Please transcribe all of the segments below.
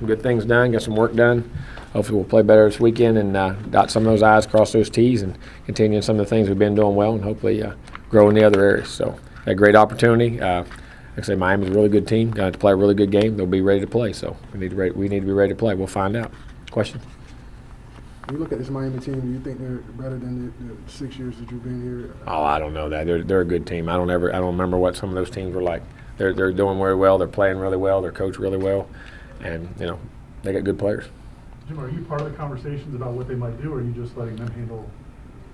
some good things done, got some work done. Hopefully we'll play better this weekend and dot some of those I's, cross those T's, and continue some of the things we've been doing well, and hopefully grow in the other areas. So a great opportunity. Like I say, Miami's a really good team. Got to play a really good game. They'll be ready to play. So we need to be ready to play. We'll find out. Question? When you look at this Miami team, do you think they're better than the 6 years that you've been here? Oh, I don't know that. They're a good team. I don't remember what some of those teams were like. They're doing very well. They're playing really well. They're coached really well, and they got good players. Jim, are you part of the conversations about what they might do, or are you just letting them handle?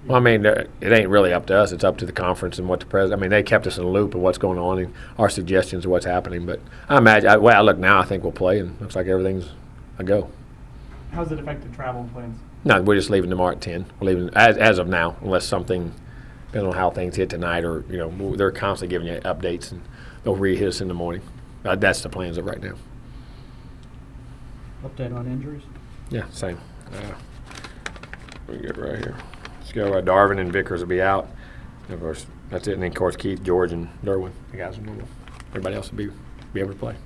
Well, I mean, it ain't really up to us. It's up to the conference and what the president. I mean, they kept us in the loop of what's going on and our suggestions of what's happening. But I imagine, the way I look now, I think we'll play, and looks like everything's a go. How's it affect the travel plans? No, we're just leaving tomorrow at 10. We're leaving as of now, unless something, depending on how things hit tonight, or they're constantly giving you updates, and they'll re-hit us in the morning. That's the plans of right now. Update on injuries? Yeah, same. We get right here. Let's go. Darvin and Vickers will be out. Of course, that's it. And then, of course, Keith, George, and Derwin, the guys are normal. Everybody else will be able to play.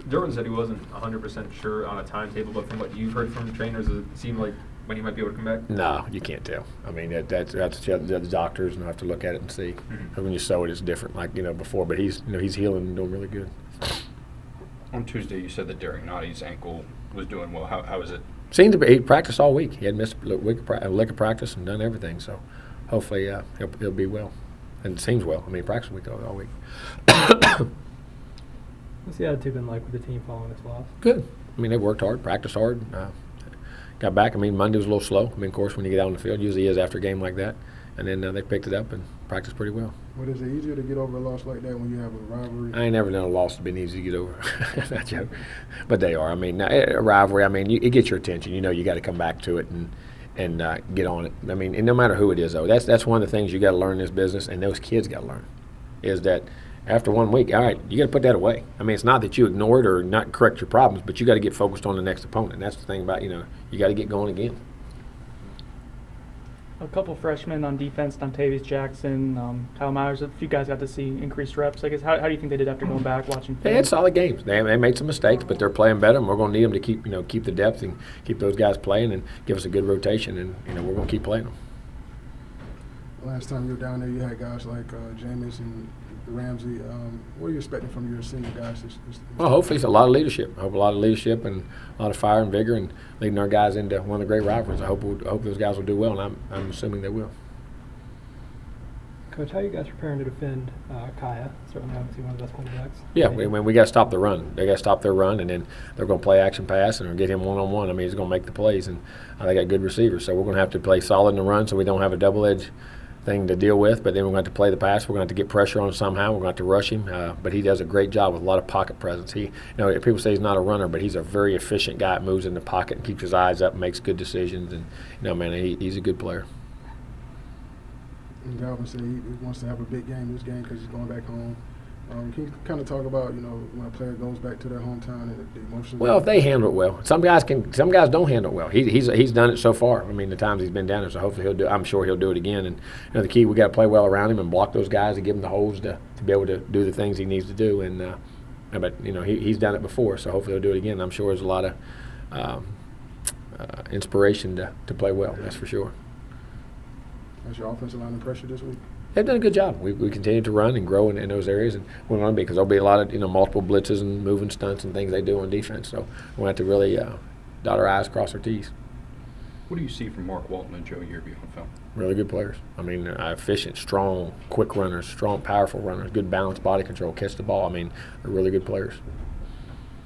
Derwin said he wasn't 100% sure on a timetable, but from what you've heard from the trainers, does it seem like when he might be able to come back? No, you can't tell. I mean, that's the doctors, and I have to look at it and see. Mm-hmm. When you sew it, it's different, like before. But he's healing and doing really good. On Tuesday, you said that Derek Notty's ankle was doing well. How is it? Seemed to be. He practiced all week. He had missed a lick of practice and done everything. So hopefully he'll be well. And it seems well. I mean, he practiced all week. What's the attitude been like with the team following this loss? Good. I mean, they worked hard, practiced hard. Got back. I mean, Monday was a little slow. I mean, of course, when you get out on the field, usually is after a game like that. And then they picked it up and practiced pretty well. But is it easier to get over a loss like that when you have a rivalry? I ain't never known a loss to been easy to get over. Not joke. But they are. I mean, a rivalry, I mean, it gets your attention. You got to come back to it and get on it. I mean, and no matter who it is, though, that's one of the things you got to learn in this business, and those kids got to learn, is that after 1 week, all right, you got to put that away. I mean, it's not that you ignore it or not correct your problems, but you got to get focused on the next opponent. And that's the thing about, you got to get going again. A couple freshmen on defense, Dontavius Jackson, Kyle Myers, a few guys got to see increased reps. I guess, how do you think they did after going back, watching film? They had solid games. They made some mistakes, but they're playing better, and we're going to need them to keep the depth and keep those guys playing and give us a good rotation, and we're going to keep playing them. Last time you were down there, you had guys like Jameis and Ramsey. What are you expecting from your senior guys? Well, hopefully it's a lot of leadership. I hope a lot of leadership and a lot of fire and vigor and leading our guys into one of the great rivalries. I hope those guys will do well, and I'm assuming they will. Coach, how are you guys preparing to defend Kaya? Certainly obviously one of the best quarterbacks. Yeah, we got to stop the run. They got to stop their run, and then they're going to play action pass and get him one-on-one. I mean, he's going to make the plays, and they got good receivers. So we're going to have to play solid in the run so we don't have a double-edged thing to deal with, but then we're going to have to play the pass. We're going to have to get pressure on him somehow. We're going to have to rush him, but he does a great job with a lot of pocket presence. People say he's not a runner, but he's a very efficient guy. Moves in the pocket and keeps his eyes up and makes good decisions. And he's a good player. And Galvin said he wants to have a big game this game because he's going back home. Can you kind of talk about when a player goes back to their hometown and the emotions? Well, if they handle it well, some guys don't handle it well. He's done it so far. I mean, the times he's been down there, so hopefully I'm sure he'll do it again. And the key, we got to play well around him and block those guys and give him the holes to be able to do the things he needs to do. And but he's done it before, so hopefully he'll do it again. I'm sure there's a lot of inspiration to play well. That's for sure. Has your offensive line under pressure this week? They've done a good job. We continue to run and grow in those areas, and we're going to be, because there'll be a lot of multiple blitzes and moving stunts and things they do on defense. So we're going to have to really dot our I's, cross our T's. What do you see from Mark Walton and Joe Yearby on film? Really good players. I mean, efficient, strong, quick runners, strong, powerful runners, good balance, body control, catch the ball. I mean, they're really good players.